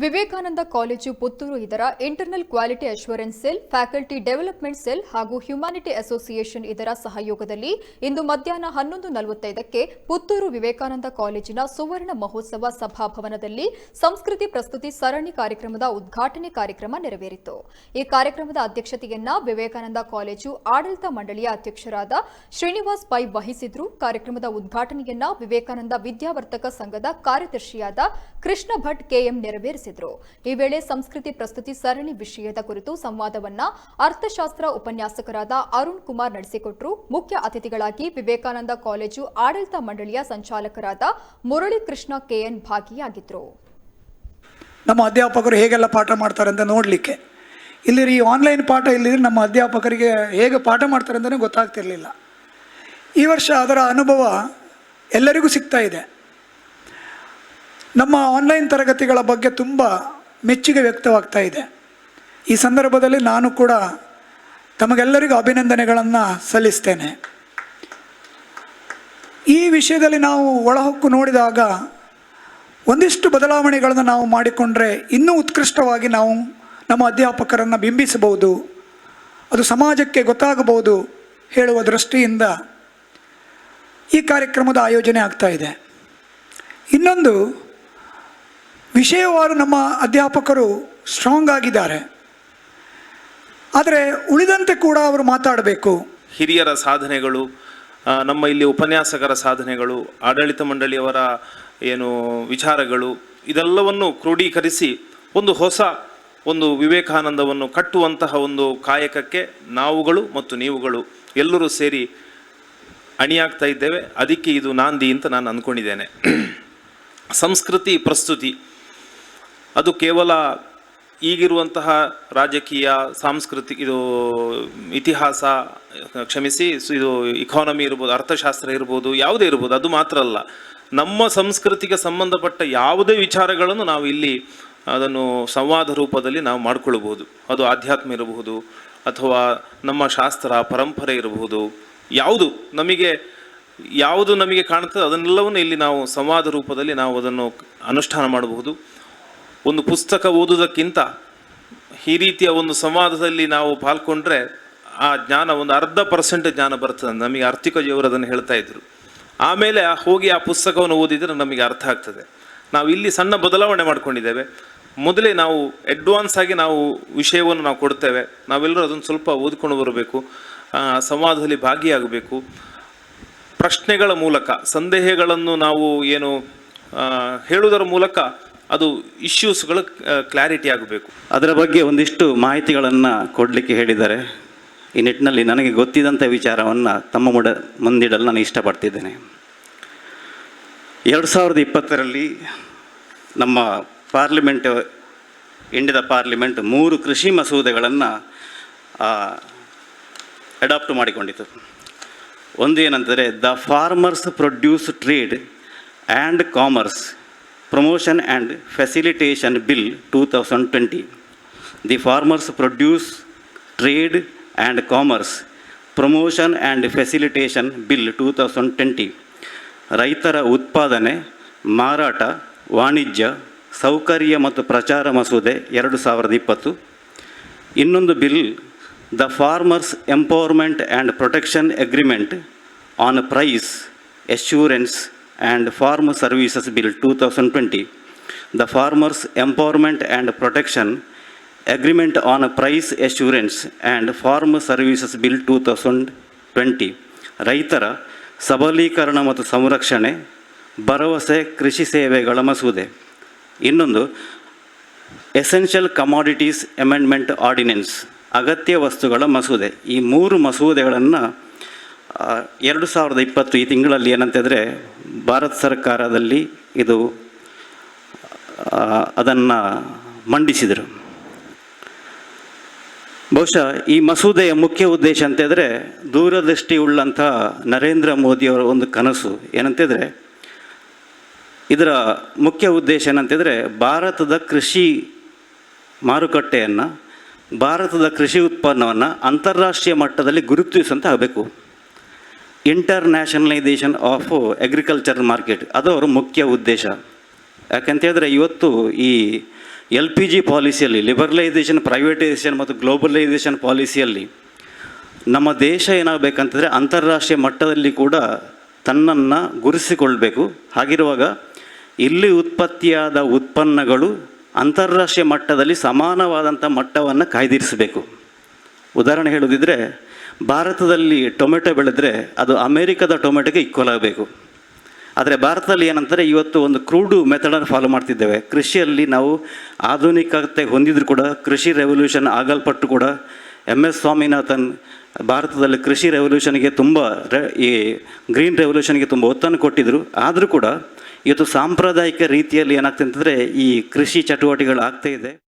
Vivekananda college Puttur ಇದರ internal quality assurance cell, faculty development cell ಹಾಗೂ humanity association ಇದರ ಸಹಯೋಗದಲ್ಲಿ ಇಂದು ಮಧ್ಯಾಹ್ನ 11:45ಕ್ಕೆ ಪುತ್ತೂರು ವಿವೇಕಾನಂದ ಕಾಲೇಜಿನ ಸುವರ್ಣ ಮಹೋತ್ಸವ ಸಭಾಭವನದಲ್ಲಿ ಸಂಸ್ಕೃತಿ ಪ್ರಸ್ತುತಿ ಸರಣಿ ಕಾರ್ಯಕ್ರಮದ ಉದ್ಘಾಟನೆ ಕಾರ್ಯಕ್ರಮ ನೆರವೇರಿತು. ಈ ಕಾರ್ಯಕ್ರಮದ ಅಧ್ಯಕ್ಷತೆಯನ್ನ ವಿವೇಕಾನಂದ ಕಾಲೇಜು ಆಡಳಿತ ಮಂಡಳಿಯ ಅಧ್ಯಕ್ಷರಾದ ಶ್ರೀನಿವಾಸ್ ಪೈ ವಹಿಸಿದ್ರು. ಕಾರ್ಯಕ್ರಮದ ಉದ್ಘಾಟನೆಯನ್ನ ವಿವೇಕಾನಂದ ವಿದ್ಯಾವರ್ತಕ ಸಂಘದ ಕಾರ್ಯದರ್ಶಿಯಾದ ಕೃಷ್ಣ ಭಟ್ ಕೆಎಂ ನೆರವೇರಿಸಿದರು. ಈ ವೇಳೆ ಸಂಸ್ಕೃತಿ ಪ್ರಸ್ತುತಿ ಸರಣಿ ವಿಷಯದ ಕುರಿತು ಸಂವಾದವನ್ನ ಅರ್ಥಶಾಸ್ತ್ರ ಉಪನ್ಯಾಸಕರಾದ ಅರುಣ್ ಕುಮಾರ್ ನಡೆಸಿಕೊಟ್ಟರು. ಮುಖ್ಯ ಅತಿಥಿಗಳಾಗಿ ವಿವೇಕಾನಂದ ಕಾಲೇಜು ಆಡಳಿತ ಮಂಡಳಿಯ ಸಂಚಾಲಕರಾದ ಮುರಳಿ ಕೃಷ್ಣ ಕೆಎನ್ ಭಾಗಿಯಾಗಿದ್ದರು. ನಮ್ಮ ಅಧ್ಯಾಪಕರು ಹೇಗೆಲ್ಲ ಪಾಠ ಮಾಡ್ತಾರೆ ಅಂತ ನೋಡಲಿಕ್ಕೆ ಇಲ್ಲಿ ಈ ಆನ್ಲೈನ್ ಪಾಠ ಇಲ್ಲಿದ್ರೆ ನಮ್ಮ ಅಧ್ಯಾಪಕರಿಗೆ ಹೇಗೆ ಪಾಠ ಮಾಡ್ತಾರೆ ಅಂತಲೇ ಗೊತ್ತಾಗ್ತಿರ್ಲಿಲ್ಲ. ಈ ವರ್ಷ ಅದರ ಅನುಭವ ಎಲ್ಲರಿಗೂ ಸಿಗ್ತಾ ಇದೆ. ನಮ್ಮ ಆನ್ಲೈನ್ ತರಗತಿಗಳ ಬಗ್ಗೆ ತುಂಬ ಮೆಚ್ಚುಗೆ ವ್ಯಕ್ತವಾಗ್ತಾ ಇದೆ. ಈ ಸಂದರ್ಭದಲ್ಲಿ ನಾನು ಕೂಡ ತಮಗೆಲ್ಲರಿಗೂ ಅಭಿನಂದನೆಗಳನ್ನು ಸಲ್ಲಿಸ್ತೇನೆ. ಈ ವಿಷಯದಲ್ಲಿ ನಾವು ಒಳಹೊಕ್ಕು ನೋಡಿದಾಗ ಒಂದಿಷ್ಟು ಬದಲಾವಣೆಗಳನ್ನು ನಾವು ಮಾಡಿಕೊಂಡ್ರೆ ಇನ್ನೂ ಉತ್ಕೃಷ್ಟವಾಗಿ ನಾವು ನಮ್ಮ ಅಧ್ಯಾಪಕರನ್ನು ಬಿಂಬಿಸಬಹುದು, ಅದು ಸಮಾಜಕ್ಕೆ ಗೊತ್ತಾಗಬಹುದು ಹೇಳುವ ದೃಷ್ಟಿಯಿಂದ ಈ ಕಾರ್ಯಕ್ರಮದ ಆಯೋಜನೆ ಆಗ್ತಾ ಇದೆ. ಇನ್ನೊಂದು ವಿಷಯವಾರು ನಮ್ಮ ಅಧ್ಯಾಪಕರು ಸ್ಟ್ರಾಂಗ್ ಆಗಿದ್ದಾರೆ, ಆದರೆ ಉಳಿದಂತೆ ಕೂಡ ಅವರು ಮಾತಾಡಬೇಕು. ಹಿರಿಯರ ಸಾಧನೆಗಳು, ನಮ್ಮ ಇಲ್ಲಿ ಉಪನ್ಯಾಸಕರ ಸಾಧನೆಗಳು, ಆಡಳಿತ ಮಂಡಳಿಯವರ ಏನು ವಿಚಾರಗಳು, ಇದೆಲ್ಲವನ್ನು ಕ್ರೋಢೀಕರಿಸಿ ಒಂದು ಹೊಸ ಒಂದು ವಿವೇಕಾನಂದವನ್ನು ಕಟ್ಟುವಂತಹ ಒಂದು ಕಾಯಕಕ್ಕೆ ನಾವುಗಳು ಮತ್ತು ನೀವುಗಳು ಎಲ್ಲರೂ ಸೇರಿ ಅಣಿಯಾಗ್ತಾ ಇದ್ದೇವೆ. ಅದಕ್ಕೆ ಇದು ನಾಂದಿ ಅಂತ ನಾನು ಅಂದ್ಕೊಂಡಿದ್ದೇನೆ. ಸಂಸ್ಕೃತಿ ಪ್ರಸ್ತುತಿ ಅದು ಕೇವಲ ಈಗಿರುವಂತಹ ರಾಜಕೀಯ, ಸಾಂಸ್ಕೃತಿಕ, ಇದು ಇತಿಹಾಸ, ಕ್ಷಮಿಸಿ, ಇದು ಇಕಾನಮಿ ಇರ್ಬೋದು, ಅರ್ಥಶಾಸ್ತ್ರ ಇರ್ಬೋದು, ಯಾವುದೇ ಇರ್ಬೋದು, ಅದು ಮಾತ್ರ ಅಲ್ಲ. ನಮ್ಮ ಸಂಸ್ಕೃತಿಗೆ ಸಂಬಂಧಪಟ್ಟ ಯಾವುದೇ ವಿಚಾರಗಳನ್ನು ನಾವು ಇಲ್ಲಿ ಅದನ್ನು ಸಂವಾದ ರೂಪದಲ್ಲಿ ನಾವು ಮಾಡಿಕೊಳ್ಬಹುದು. ಅದು ಆಧ್ಯಾತ್ಮ ಇರಬಹುದು ಅಥವಾ ನಮ್ಮ ಶಾಸ್ತ್ರ ಪರಂಪರೆ ಇರಬಹುದು. ಯಾವುದು ನಮಗೆ ಕಾಣುತ್ತದೆ ಅದನ್ನೆಲ್ಲವನ್ನು ಇಲ್ಲಿ ನಾವು ಸಂವಾದ ರೂಪದಲ್ಲಿ ನಾವು ಅದನ್ನು ಅನುಷ್ಠಾನ ಮಾಡಬಹುದು. ಒಂದು ಪುಸ್ತಕ ಓದುವುದಕ್ಕಿಂತ ಈ ರೀತಿಯ ಒಂದು ಸಂವಾದದಲ್ಲಿ ನಾವು ಪಾಲ್ಗೊಂಡ್ರೆ ಆ ಜ್ಞಾನ ಒಂದು 0.5% ಜ್ಞಾನ ಬರ್ತದೆ. ನಮಗೆ ಆರ್ಥಿಕಜಿಯವರು ಅದನ್ನು ಹೇಳ್ತಾ ಇದ್ರು. ಆಮೇಲೆ ಹೋಗಿ ಆ ಪುಸ್ತಕವನ್ನು ಓದಿದರೆ ನಮಗೆ ಅರ್ಥ ಆಗ್ತದೆ. ನಾವು ಇಲ್ಲಿ ಸಣ್ಣ ಬದಲಾವಣೆ ಮಾಡ್ಕೊಂಡಿದ್ದೇವೆ. ಮೊದಲೇ ನಾವು ಅಡ್ವಾನ್ಸ್ ಆಗಿ ನಾವು ವಿಷಯವನ್ನು ನಾವು ಕೊಡ್ತೇವೆ. ನಾವೆಲ್ಲರೂ ಅದನ್ನು ಸ್ವಲ್ಪ ಓದಿಕೊಂಡು ಬರಬೇಕು, ಸಂವಾದದಲ್ಲಿ ಭಾಗಿಯಾಗಬೇಕು. ಪ್ರಶ್ನೆಗಳ ಮೂಲಕ, ಸಂದೇಹಗಳನ್ನು ನಾವು ಏನು ಹೇಳುವುದರ ಮೂಲಕ ಅದು ಇಶ್ಯೂಸ್ಗಳು ಕ್ಲಾರಿಟಿ ಆಗಬೇಕು. ಅದರ ಬಗ್ಗೆ ಒಂದಿಷ್ಟು ಮಾಹಿತಿಗಳನ್ನು ಕೊಡಲಿಕ್ಕೆ ಹೇಳಿದ್ದಾರೆ. ಈ ನಿಟ್ಟಿನಲ್ಲಿ ನನಗೆ ಗೊತ್ತಿದ್ದಂಥ ವಿಚಾರವನ್ನು ತಮ್ಮ ಮುಂದಿಡಲು ನಾನು ಇಷ್ಟಪಡ್ತಿದ್ದೇನೆ. 2020ರಲ್ಲಿ ನಮ್ಮ ಇಂಡಿಯಾದ ಪಾರ್ಲಿಮೆಂಟ್ 3 ಕೃಷಿ ಮಸೂದೆಗಳನ್ನು ಅಡಾಪ್ಟ್ ಮಾಡಿಕೊಂಡಿತು. ಒಂದು ಏನಂದರೆ the farmers produce trade and commerce promotion and facilitation bill 2020. The farmers produce trade and commerce promotion and facilitation bill 2020. ರೈತರ ಉತ್ಪಾದನೆ, ಮಾರಾಟ, ವಾಣಿಜ್ಯ, ಸೌಕರ್ಯ ಮತ್ತು ಪ್ರಚಾರ ಮಸೂದೆ 2020. ಇನ್ನೊಂದು bill the farmers empowerment and protection agreement on price assurance and farm services bill 2020. The farmers empowerment and protection agreement on price assurance and farm services bill 2020. ರೈತರ ಸಬಲೀಕರಣ ಮತ್ತು ಸಂರಕ್ಷಣೆ, ಭರವಸೆ ಕೃಷಿ ಸೇವೆಗಳ ಮಸೂದೆ. ಇನ್ನೊಂದು ಎಸೆನ್ಷಿಯಲ್ ಕಮಾಡಿಟೀಸ್ ಅಮೆಂಡ್ಮೆಂಟ್ ಆರ್ಡಿನೆನ್ಸ್, ಅಗತ್ಯ ವಸ್ತುಗಳ ಮಸೂದೆ. ಈ 3 ಮಸೂದೆಗಳನ್ನು 2020 ಈ ತಿಂಗಳಲ್ಲಿ ಏನಂತಂದರೆ ಭಾರತ ಸರ್ಕಾರದಲ್ಲಿ ಅದನ್ನು ಮಂಡಿಸಿದರು. ಬಹುಶಃ ಈ ಮಸೂದೆಯ ಮುಖ್ಯ ಉದ್ದೇಶ ಅಂತಂದರೆ ದೂರದೃಷ್ಟಿ ಉಳ್ಳಂಥ ನರೇಂದ್ರ ಮೋದಿಯವರ ಒಂದು ಕನಸು ಏನಂತಂದರೆ, ಇದರ ಮುಖ್ಯ ಉದ್ದೇಶ ಏನಂತಂದರೆ ಭಾರತದ ಕೃಷಿ ಮಾರುಕಟ್ಟೆಯನ್ನು, ಭಾರತದ ಕೃಷಿ ಉತ್ಪನ್ನವನ್ನು ಅಂತಾರಾಷ್ಟ್ರೀಯ ಮಟ್ಟದಲ್ಲಿ ಗುರುತಿಸುವಂತೆ ಆಗಬೇಕು. ಇಂಟರ್ನ್ಯಾಷನಲೈಸೇಷನ್ ಆಫ್ ಅಗ್ರಿಕಲ್ಚರ್ ಮಾರ್ಕೆಟ್, ಅದು ಅವರ ಮುಖ್ಯ ಉದ್ದೇಶ. ಯಾಕಂತೇಳಿದ್ರೆ ಇವತ್ತು ಈ LPG ಪಾಲಿಸಿಯಲ್ಲಿ, ಲಿಬರಲೈಸೇಷನ್, ಪ್ರೈವೇಟೈಸೇಷನ್ ಮತ್ತು ಗ್ಲೋಬಲೈಸೇಷನ್ ಪಾಲಿಸಿಯಲ್ಲಿ ನಮ್ಮ ದೇಶ ಏನಾಗಬೇಕಂತಂದರೆ ಅಂತಾರಾಷ್ಟ್ರೀಯ ಮಟ್ಟದಲ್ಲಿ ಕೂಡ ತನ್ನನ್ನು ಗುರುತಿಸಿಕೊಳ್ಬೇಕು. ಹಾಗಿರುವಾಗ ಇಲ್ಲಿ ಉತ್ಪತ್ತಿಯಾದ ಉತ್ಪನ್ನಗಳು ಅಂತಾರಾಷ್ಟ್ರೀಯ ಮಟ್ಟದಲ್ಲಿ ಸಮಾನವಾದಂಥ ಮಟ್ಟವನ್ನು ಕಾಯ್ದಿರಿಸಬೇಕು. ಉದಾಹರಣೆ ಹೇಳೋದಿದ್ದರೆ, ಭಾರತದಲ್ಲಿ ಟೊಮೆಟೊ ಬೆಳೆದ್ರೆ ಅದು ಅಮೇರಿಕದ ಟೊಮೆಟೊಗೆ ಈಕ್ವಲ್ ಆಗಬೇಕು. ಆದರೆ ಭಾರತದಲ್ಲಿ ಏನಂತಾರೆ, ಇವತ್ತು ಒಂದು ಕ್ರೂಡು ಮೆಥಡನ್ನು ಫಾಲೋ ಮಾಡ್ತಿದ್ದೇವೆ. ಕೃಷಿಯಲ್ಲಿ ನಾವು ಆಧುನಿಕತೆ ಹೊಂದಿದ್ರು ಕೂಡ, ಕೃಷಿ ರೆವಲ್ಯೂಷನ್ ಆಗಲ್ಪಟ್ಟು ಕೂಡ MS ಸ್ವಾಮಿನಾಥನ್ ಭಾರತದಲ್ಲಿ ಕೃಷಿ ರೆವಲ್ಯೂಷನ್ಗೆ ತುಂಬ ಈ ಗ್ರೀನ್ ರೆವಲ್ಯೂಷನ್ಗೆ ತುಂಬ ಒತ್ತನ್ನು ಕೊಟ್ಟಿದ್ದರು. ಆದರೂ ಕೂಡ ಇವತ್ತು ಸಾಂಪ್ರದಾಯಿಕ ರೀತಿಯಲ್ಲಿ ಏನಾಗ್ತದೆ ಅಂತಂದರೆ ಈ ಕೃಷಿ ಚಟುವಟಿಕೆಗಳು ಆಗ್ತಾ ಇದೆ.